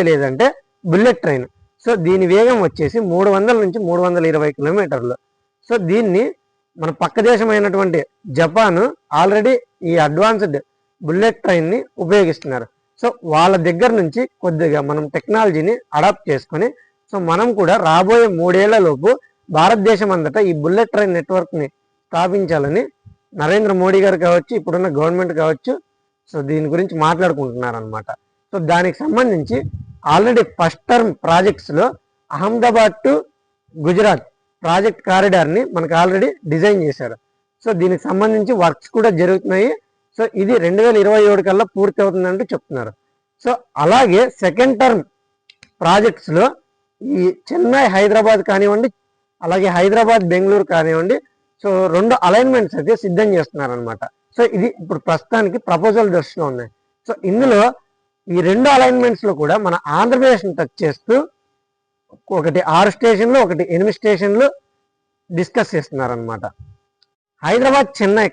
లేదంటే bullet train. So దీని వేగం వచ్చేసి 300 నుంచి 320 కిలోమీటర్లు. సో దీన్ని మన పక్క దేశమైనటువంటి జపాన్ ఆల్రెడీ ఈ అడ్వాన్స్డ్ బుల్లెట్ ట్రైన్ని ఉపయోగిస్తున్నారు. సో వాళ్ళ దగ్గర నుంచి కొద్దిగా మనం టెక్నాలజీని అడాప్ట్ చేసుకొని సో మనం కూడా రాబోయే 3 ఏళ్ల లోపు భారతదేశం అంతటా ఈ బుల్లెట్ ట్రైన్ నెట్వర్క్ని స్థాపించాలని నరేంద్ర మోడీ గారు కావచ్చు, ఇప్పుడున్న గవర్నమెంట్ కావచ్చు, సో దీని గురించి మాట్లాడుకుంటున్నారు అనమాట. సో దానికి సంబంధించి ఆల్రెడీ ఫస్ట్ టర్మ్ ప్రాజెక్ట్స్లో అహ్మదాబాద్ టు గుజరాత్ ప్రాజెక్ట్ కారిడార్ని మనకు ఆల్రెడీ డిజైన్ చేశారు. సో దీనికి సంబంధించి వర్క్స్ కూడా జరుగుతున్నాయి. సో ఇది 2027 కల్లా పూర్తి అవుతుందంటూ చెప్తున్నారు. సో అలాగే సెకండ్ టర్మ్ ప్రాజెక్ట్స్లో ఈ చెన్నై హైదరాబాద్ కానివ్వండి, అలాగే హైదరాబాద్ బెంగళూరు కానివ్వండి, సో 2 అలైన్మెంట్స్ అయితే సిద్ధం చేస్తున్నారు అనమాట. సో ఇది ఇప్పుడు ప్రస్తుతానికి ప్రపోజల్ దృష్టిలో ఉన్నాయి. సో ఇందులో ఈ 2 అలైన్మెంట్స్లో కూడా మన ఆంధ్రప్రదేశ్ని టచ్ చేస్తూ ఒకటి 6 స్టేషన్లు, ఒకటి 8 స్టేషన్లు డిస్కస్ చేస్తున్నారు అనమాట. హైదరాబాద్ చెన్నై